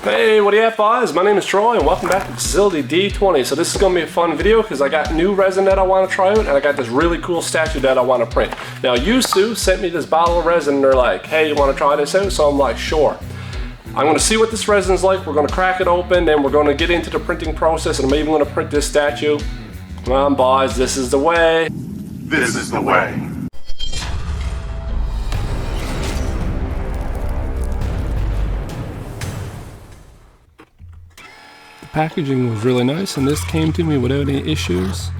Hey, what do you have, guys? My name is Troy and welcome back to Facility D20. So this is going to be a fun video because I got new resin that I want to try out and I got this really cool statue that I want to print. Now Yousu sent me this bottle of resin and they're like, hey, you want to try this out? So I'm like, sure. I'm going to see what this resin is like. We're going to crack it open, then we're going to get into the printing process and I'm even going to print this statue. Come on, boys, this is the way. This is the way. Packaging was really nice and this came to me without any issues,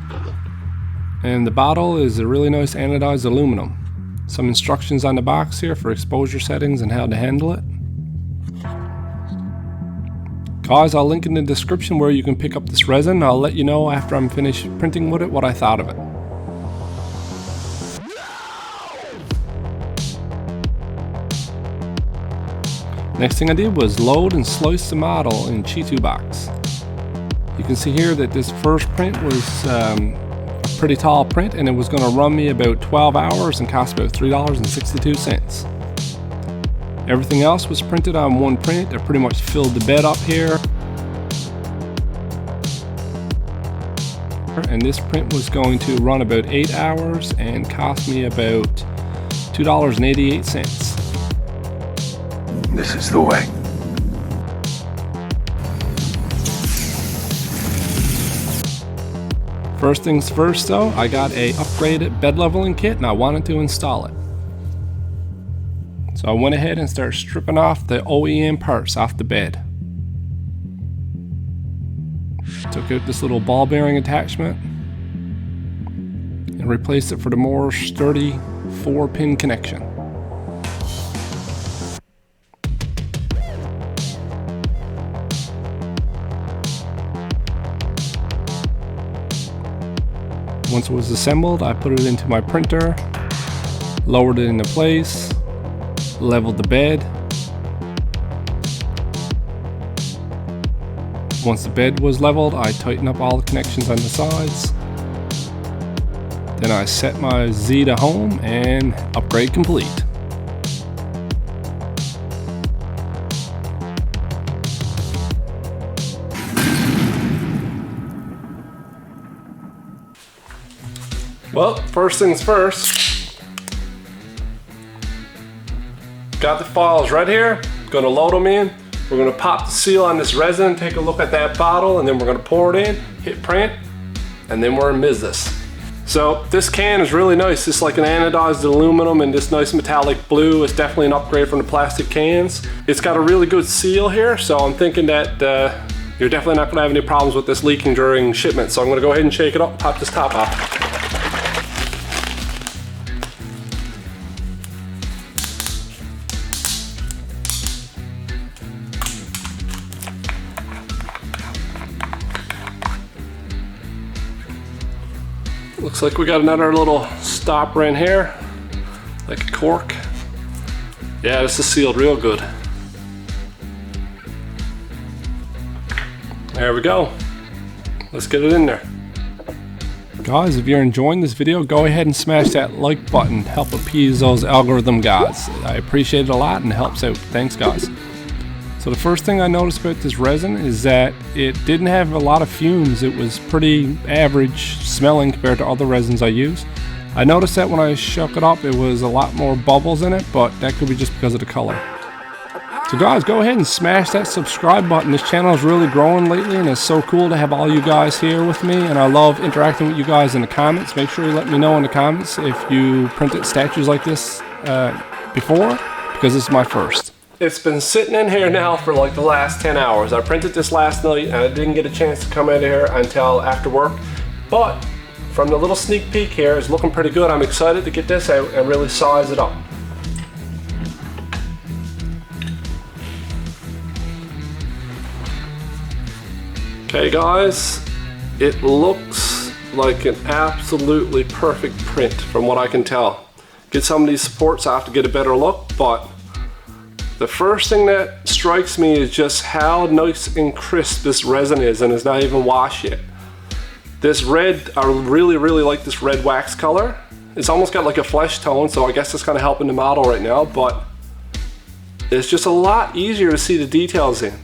and the bottle is a really nice anodized aluminum. Some instructions on the box here for exposure settings and how to handle it. Guys, I'll link in the description where you can pick up this resin. I'll let you know after I'm finished printing with it what I thought of it. Next thing I did was load and slice the model in Chitu box. You can see here that this first print was a pretty tall print and it was going to run me about 12 hours and cost about $3.62. Everything else was printed on one print. I pretty much filled the bed up here. And this print was going to run about 8 hours and cost me about $2.88. This is the way. First things first though, I got a upgraded bed leveling kit and I wanted to install it. So I went ahead and started stripping off the OEM parts off the bed. Took out this little ball bearing attachment and replaced it for the more sturdy 4-pin connection. Once it was assembled, I put it into my printer, lowered it into place, leveled the bed. Once the bed was leveled, I tightened up all the connections on the sides. Then I set my Z to home and upgrade complete. Well, first things first, got the files right here, gonna load them in. We're gonna pop the seal on this resin, take a look at that bottle, and then we're gonna pour it in, hit print, and then we're in business. So this can is really nice. It's like an anodized aluminum and this nice metallic blue. It's definitely an upgrade from the plastic cans. It's got a really good seal here, so I'm thinking that you're definitely not gonna have any problems with this leaking during shipment. So I'm gonna go ahead and shake it up, pop this top off. Looks like we got another little stopper in here, like a cork. Yeah, this is sealed real good. There we go. Let's get it in there. Guys, if you're enjoying this video, go ahead and smash that like button. Help appease those algorithm gods. I appreciate it a lot and it helps out. Thanks, guys. So the first thing I noticed about this resin is that it didn't have a lot of fumes. It was pretty average smelling compared to other resins I use. I noticed that when I shook it up, it was a lot more bubbles in it, but that could be just because of the color. So guys, go ahead and smash that subscribe button. This channel is really growing lately and it's so cool to have all you guys here with me, and I love interacting with you guys in the comments. Make sure you let me know in the comments if you printed statues like this before, because this is my first. It's been sitting in here now for like the last 10 hours. I printed this last night and I didn't get a chance to come out of here until after work. But from the little sneak peek here, it's looking pretty good. I'm excited to get this out and really size it up. Okay guys, it looks like an absolutely perfect print from what I can tell. Get some of these supports off to get a better look, but the first thing that strikes me is just how nice and crisp this resin is, and it's not even washed yet. This red, I really like this red wax color. It's almost got like a flesh tone, so I guess it's kind of helping the model right now, but it's just a lot easier to see the details in.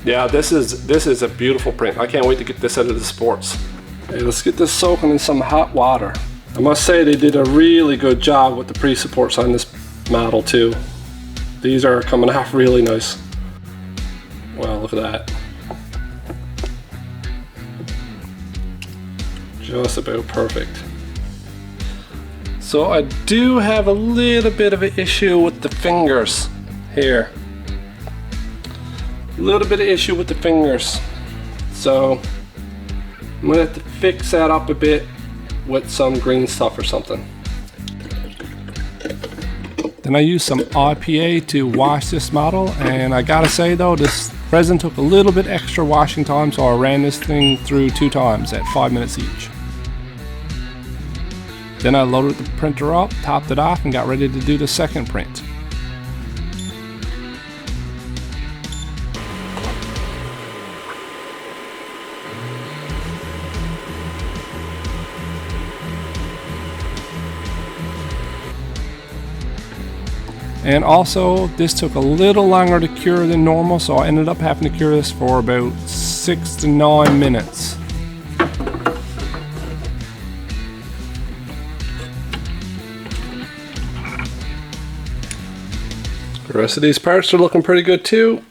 Yeah, this is a beautiful print. I can't wait to get this out of the sports. Okay, let's get this soaking in some hot water. I must say they did a really good job with the pre-supports on this model too. These are coming off really nice. Wow, look at that. Just about perfect. So I do have a little bit of an issue with the fingers here. A little bit of issue with the fingers. So I'm gonna have to fix that up a bit with some green stuff or something. Then I used some IPA to wash this model, and I gotta say though, this resin took a little bit extra washing time, so I ran this thing through 2 times at 5 minutes each. Then I loaded the printer up, topped it off, and got ready to do the second print. And also, this took a little longer to cure than normal, so I ended up having to cure this for about 6 to 9 minutes. The rest of these parts are looking pretty good too.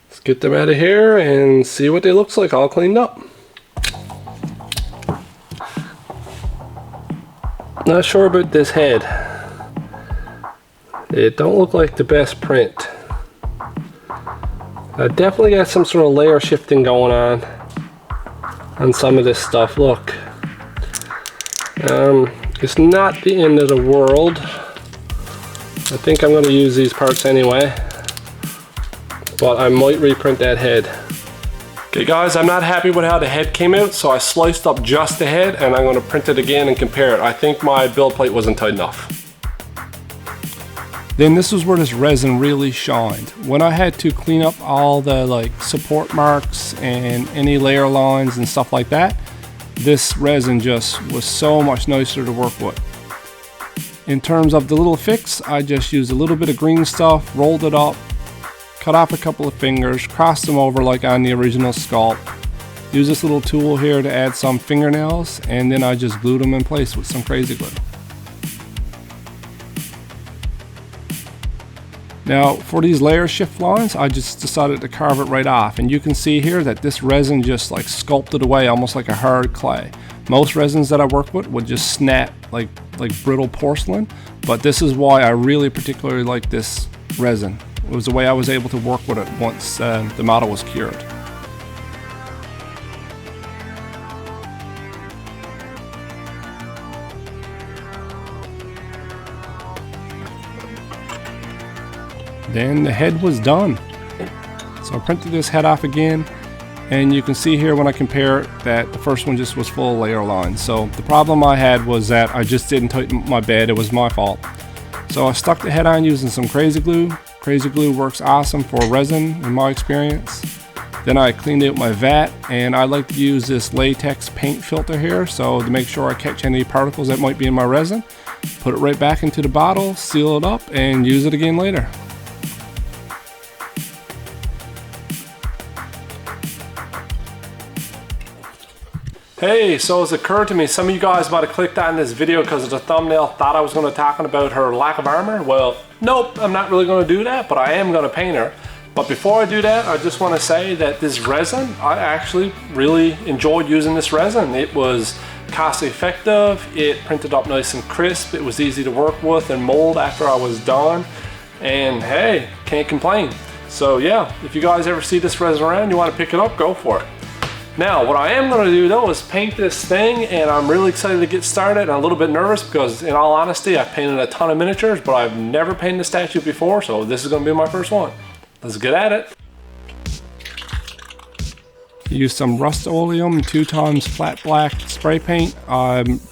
Let's get them out of here and see what they looks like all cleaned up. Not sure about this head. It don't look like the best print. I definitely got some sort of layer shifting going on some of this stuff. Look. It's not the end of the world. I think I'm going to use these parts anyway, but I might reprint that head. Okay guys, I'm not happy with how the head came out, so I sliced up just the head and I'm going to print it again and compare it. I think my build plate wasn't tight enough. Then this is where this resin really shined. When I had to clean up all the support marks and any layer lines and stuff like that, this resin just was so much nicer to work with. In terms of the little fix, I just used a little bit of green stuff, rolled it up, cut off a couple of fingers, crossed them over like on the original sculpt. Use this little tool here to add some fingernails, and then I just glued them in place with some crazy glue. Now for these layer shift lines, I just decided to carve it right off, and you can see here that this resin just sculpted away almost like a hard clay. Most resins that I work with would just snap like brittle porcelain, but this is why I really particularly like this resin. It was the way I was able to work with it once the model was cured. Then the head was done. So I printed this head off again, and you can see here when I compare it that the first one just was full of layer lines. So the problem I had was that I just didn't tighten my bed. It was my fault. So I stuck the head on using some crazy glue. Crazy glue works awesome for resin in my experience. Then I cleaned out my vat, and I like to use this latex paint filter here, so to make sure I catch any particles that might be in my resin. Put it right back into the bottle, seal it up, and use it again later. Hey, so it's occurred to me, some of you guys might have clicked on this video because of the thumbnail, thought I was going to talk about her lack of armor. Well, nope, I'm not really going to do that, but I am going to paint her. But before I do that, I just want to say that this resin, I actually really enjoyed using this resin. It was cost effective, it printed up nice and crisp, it was easy to work with and mold after I was done. And hey, can't complain. So yeah, if you guys ever see this resin around, you want to pick it up, go for it. Now, what I am going to do though is paint this thing, and I'm really excited to get started. I'm a little bit nervous because in all honesty, I've painted a ton of miniatures, but I've never painted a statue before, so this is going to be my first one. Let's get at it. Use some Rust-Oleum 2x flat black spray paint.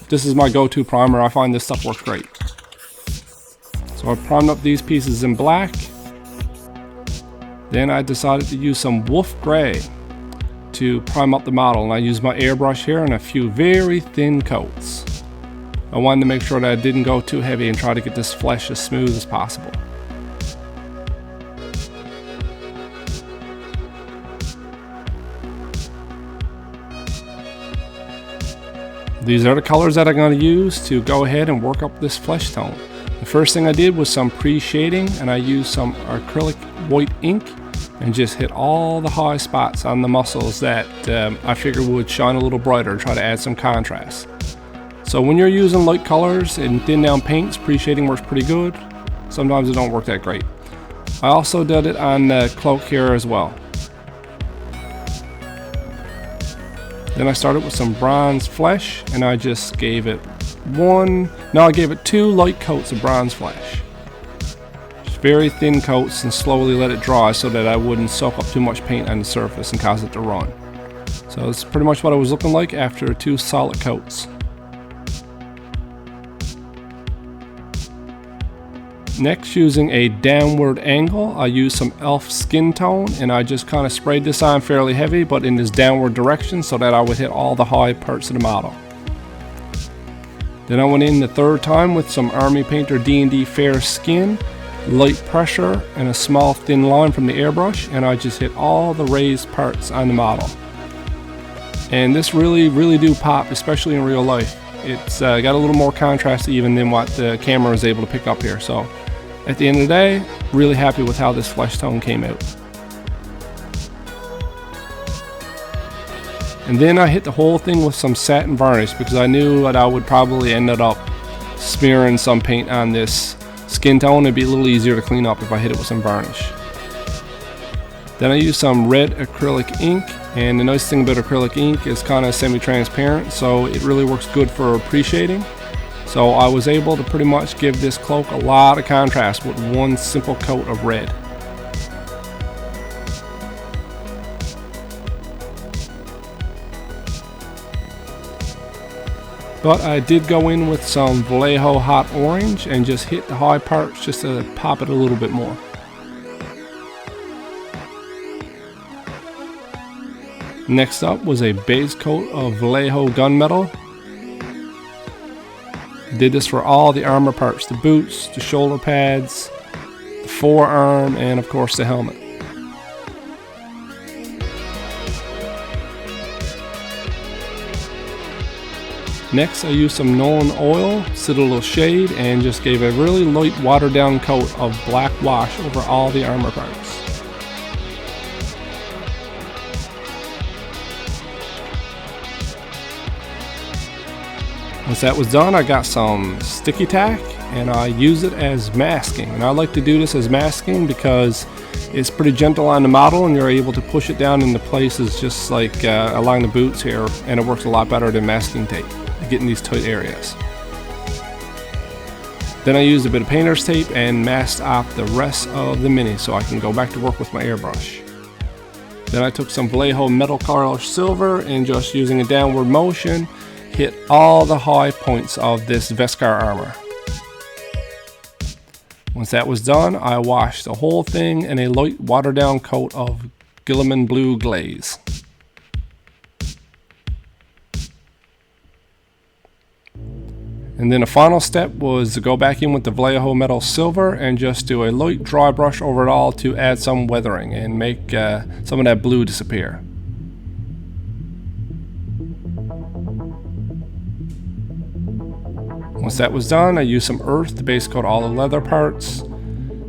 This is my go-to primer. I find this stuff works great. So I primed up these pieces in black. Then I decided to use some Wolf Gray to prime up the model, and I used my airbrush here and a few very thin coats. I wanted to make sure that I didn't go too heavy and try to get this flesh as smooth as possible. These are the colors that I'm going to use to go ahead and work up this flesh tone. The first thing I did was some pre-shading, and I used some acrylic white ink and just hit all the high spots on the muscles that I figured would shine a little brighter, try to add some contrast. So when you're using light colors and thin down paints, pre-shading works pretty good. Sometimes it don't work that great. I also did it on the cloak here as well. Then I started with some bronze flesh, and I just gave it I gave it 2 light coats of bronze flesh. Just very thin coats, and slowly let it dry so that I wouldn't soak up too much paint on the surface and cause it to run. So that's pretty much what it was looking like after 2 solid coats. Next, using a downward angle, I used some elf skin tone, and I just kind of sprayed this on fairly heavy, but in this downward direction so that I would hit all the high parts of the model. Then I went in the third time with some Army Painter D&D Fair Skin, light pressure, and a small thin line from the airbrush, and I just hit all the raised parts on the model. And this really do pop, especially in real life. It's got a little more contrast even than what the camera is able to pick up here. So at the end of the day, really happy with how this flesh tone came out. And then I hit the whole thing with some satin varnish because I knew that I would probably end up smearing some paint on this skin tone. It'd be a little easier to clean up if I hit it with some varnish. Then I used some red acrylic ink, and the nice thing about acrylic ink is kind of semi-transparent, so it really works good for pre-shading. So I was able to pretty much give this cloak a lot of contrast with one simple coat of red. But I did go in with some Vallejo Hot Orange and just hit the high parts just to pop it a little bit more. Next up was a base coat of Vallejo Gunmetal. Did this for all the armor parts, the boots, the shoulder pads, the forearm, and of course the helmet. Next I used some Nolan oil, Citadel shade, and just gave a really light watered down coat of black wash over all the armor parts. Once that was done, I got some sticky tack and I use it as masking. And I like to do this as masking because it's pretty gentle on the model and you're able to push it down into places just like along the boots here, and it works a lot better than masking tape to get in these tight areas. Then I used a bit of painter's tape and masked off the rest of the Mini so I can go back to work with my airbrush. Then I took some Vallejo Metal Color Silver and just using a downward motion hit all the high points of this Veskar armor. Once that was done, I washed the whole thing in a light watered down coat of Guilliman Blue glaze. And then the final step was to go back in with the Vallejo Metal Silver and just do a light dry brush over it all to add some weathering and make some of that blue disappear. Once that was done, I used some earth to base coat all the leather parts.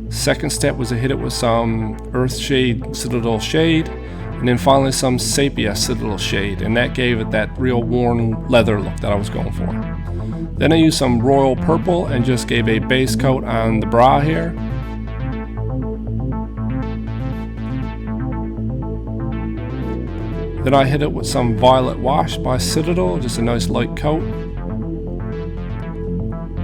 Second step was to hit it with some earth shade Citadel shade, and then finally some sepia Citadel shade, and that gave it that real worn leather look that I was going for. Then I used some royal purple and just gave a base coat on the bra here. Then I hit it with some violet wash by Citadel, just a nice light coat.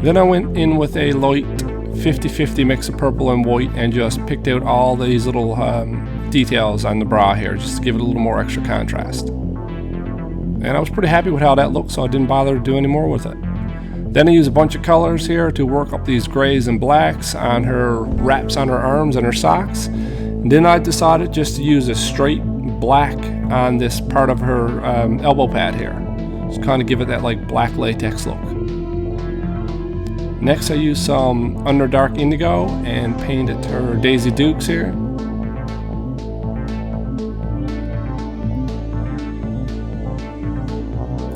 Then I went in with a light 50-50 mix of purple and white and just picked out all these little details on the bra here just to give it a little more extra contrast. And I was pretty happy with how that looked, so I didn't bother to do any more with it. Then I used a bunch of colors here to work up these grays and blacks on her wraps on her arms and her socks. And then I decided just to use a straight black on this part of her elbow pad here. Just kind of give it that like black latex look. Next I used some Underdark Indigo and painted her Daisy Dukes here.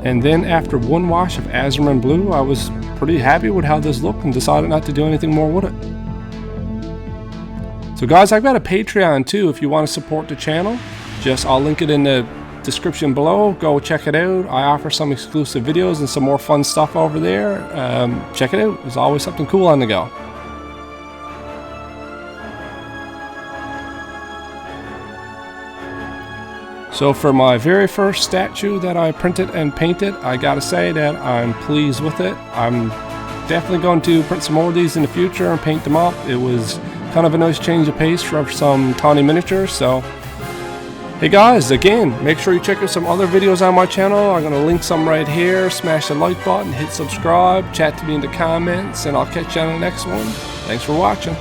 And then after one wash of Azurman Blue, I was pretty happy with how this looked and decided not to do anything more with it. So guys, I've got a Patreon too if you want to support the channel. I'll link it in the description below. Go check it out. I offer some exclusive videos and some more fun stuff over there. Check it out. There's always something cool on the go. So for my very first statue that I printed and painted, I gotta say that I'm pleased with it. I'm definitely going to print some more of these in the future and paint them up. It was kind of a nice change of pace from some tawny miniatures. So hey guys, again, make sure you check out some other videos on my channel. I'm gonna link some right here. Smash the like button, hit subscribe, chat to me in the comments, and I'll catch you on the next one. Thanks for watching.